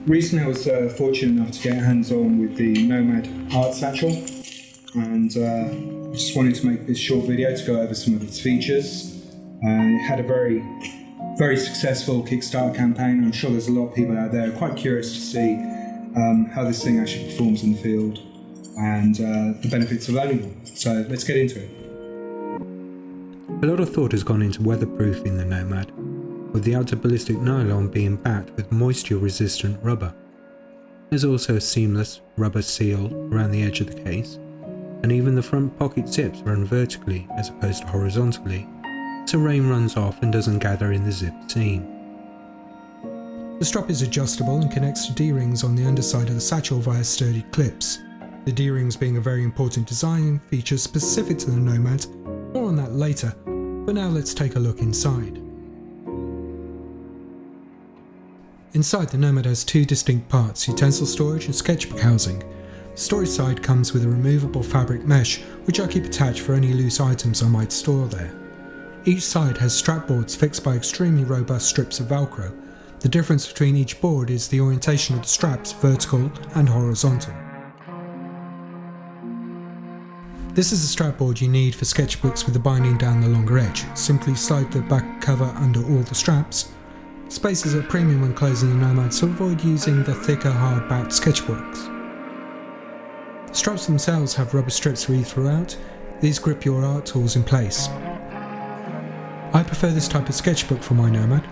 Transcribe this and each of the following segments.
Recently I was fortunate enough to get hands-on with the Nomad art satchel, and just wanted to make this short video to go over some of its features. It had a very successful Kickstarter campaign. I'm sure there's a lot of people out there quite curious to see how this thing actually performs in the field and the benefits of owning one. So let's get into it. A lot of thought has gone into weatherproofing the Nomad, with the outer ballistic nylon being backed with moisture-resistant rubber. There's also a seamless rubber seal around the edge of the case, and even the front pocket zips run vertically as opposed to horizontally, so rain runs off and doesn't gather in the zip seam. The strap is adjustable and connects to D-rings on the underside of the satchel via sturdy clips. The D-rings being a very important design feature specific to the Nomad. More on that later, but now let's take a look inside. Inside, the Nomad has two distinct parts, utensil storage and sketchbook housing. The storage side comes with a removable fabric mesh, which I keep attached for any loose items I might store there. Each side has strap boards fixed by extremely robust strips of Velcro. The difference between each board is the orientation of the straps, vertical and horizontal. This is the strap board you need for sketchbooks with the binding down the longer edge. Simply slide the back cover under all the straps. Space is a premium when closing the Nomad, so avoid using the thicker hard-backed sketchbooks. The straps themselves have rubber strips reed throughout. These grip your art tools in place. I prefer this type of sketchbook for my Nomad.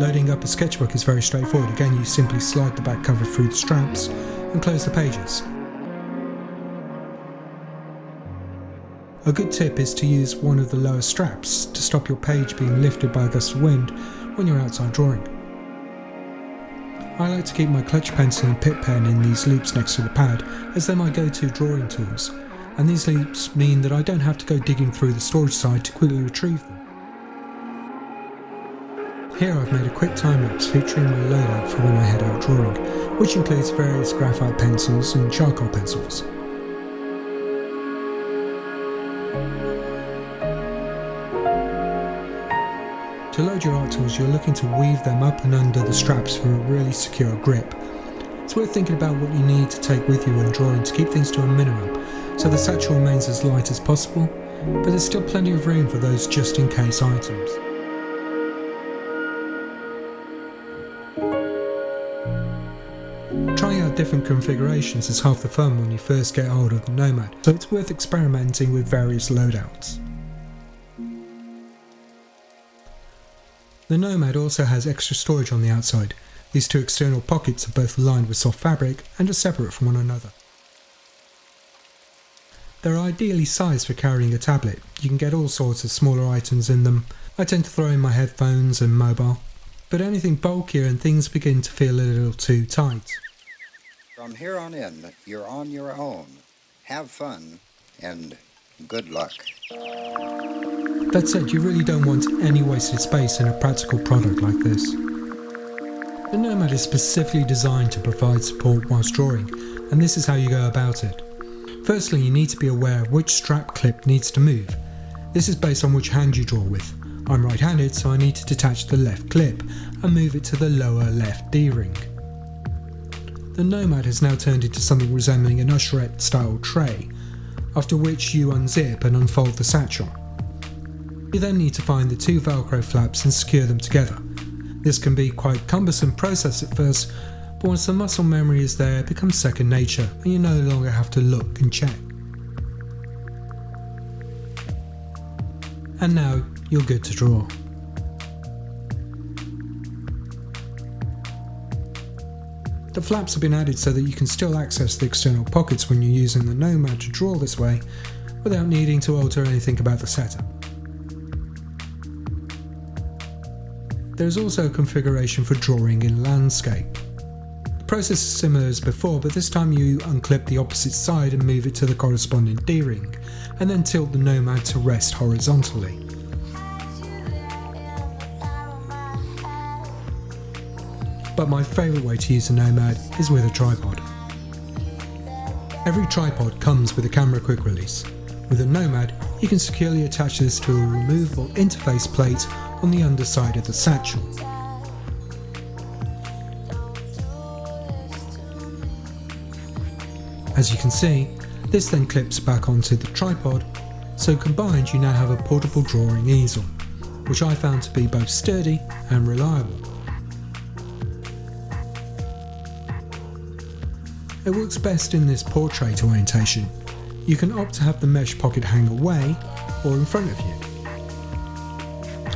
Loading up a sketchbook is very straightforward. Again, you simply slide the back cover through the straps and close the pages. A good tip is to use one of the lower straps to stop your page being lifted by a gust of wind when you're outside drawing. I like to keep my clutch pencil and pip pen in these loops next to the pad, as they're my go-to drawing tools, and these loops mean that I don't have to go digging through the storage side to quickly retrieve them. Here I've made a quick time-lapse featuring my loadout for when I head out drawing, which includes various graphite pencils and charcoal pencils. To load your art tools, you're looking to weave them up and under the straps for a really secure grip. It's worth thinking about what you need to take with you when drawing to keep things to a minimum, so the satchel remains as light as possible, but there's still plenty of room for those just-in-case items. Trying out different configurations is half the fun when you first get hold of the Nomad, so it's worth experimenting with various loadouts. The Nomad also has extra storage on the outside. These two external pockets are both lined with soft fabric and are separate from one another. They're ideally sized for carrying a tablet. You can get all sorts of smaller items in them. I tend to throw in my headphones and mobile, but anything bulkier and things begin to feel a little too tight. From here on in, you're on your own. Have fun and good luck. That said, you really don't want any wasted space in a practical product like this. The Nomad is specifically designed to provide support whilst drawing, and this is how you go about it. Firstly, you need to be aware of which strap clip needs to move. This is based on which hand you draw with. I'm right-handed, so I need to detach the left clip and move it to the lower left D-ring. The Nomad has now turned into something resembling an usherette-style tray, after which you unzip and unfold the satchel. You then need to find the two Velcro flaps and secure them together. This can be quite a cumbersome process at first, but once the muscle memory is there, it becomes second nature and you no longer have to look and check. And now you're good to draw. The flaps have been added so that you can still access the external pockets when you're using the Nomad to draw this way, without needing to alter anything about the setup. There is also a configuration for drawing in landscape. The process is similar as before, but this time you unclip the opposite side and move it to the corresponding D-ring, and then tilt the Nomad to rest horizontally. But my favourite way to use the Nomad is with a tripod. Every tripod comes with a camera quick release. With a Nomad, you can securely attach this to a removable interface plate on the underside of the satchel. As you can see, this then clips back onto the tripod, so combined you now have a portable drawing easel, which I found to be both sturdy and reliable. It works best in this portrait orientation. You can opt to have the mesh pocket hang away or in front of you.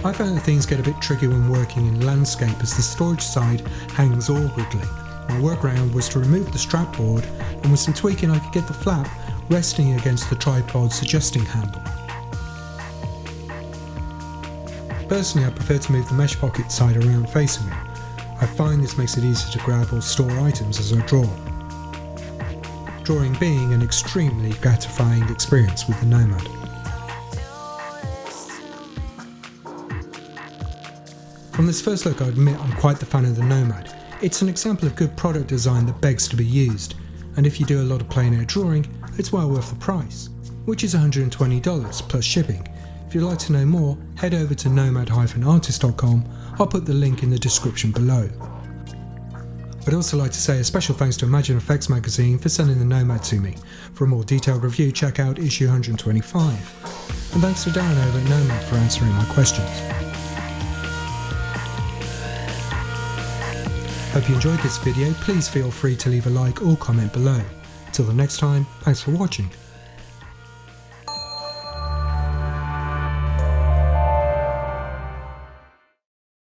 I found that things get a bit tricky when working in landscape as the storage side hangs awkwardly. My workaround was to remove the strap board, and with some tweaking I could get the flap resting against the tripod's adjusting handle. Personally, I prefer to move the mesh pocket side around facing me. I find this makes it easier to grab or store items as I draw. Drawing being an extremely gratifying experience with the Nomad. From this first look, I admit I'm quite the fan of the Nomad. It's an example of good product design that begs to be used, and if you do a lot of plein air drawing, it's well worth the price, which is $120 plus shipping. If you'd like to know more, head over to nomad-artist.com. I'll put the link in the description below. I'd also like to say a special thanks to ImagineFX magazine for sending the Nomad to me. For a more detailed review, check out issue 125. And thanks to Darren over at Nomad for answering my questions. Hope you enjoyed this video. Please feel free to leave a like or comment below. Till the next time, thanks for watching.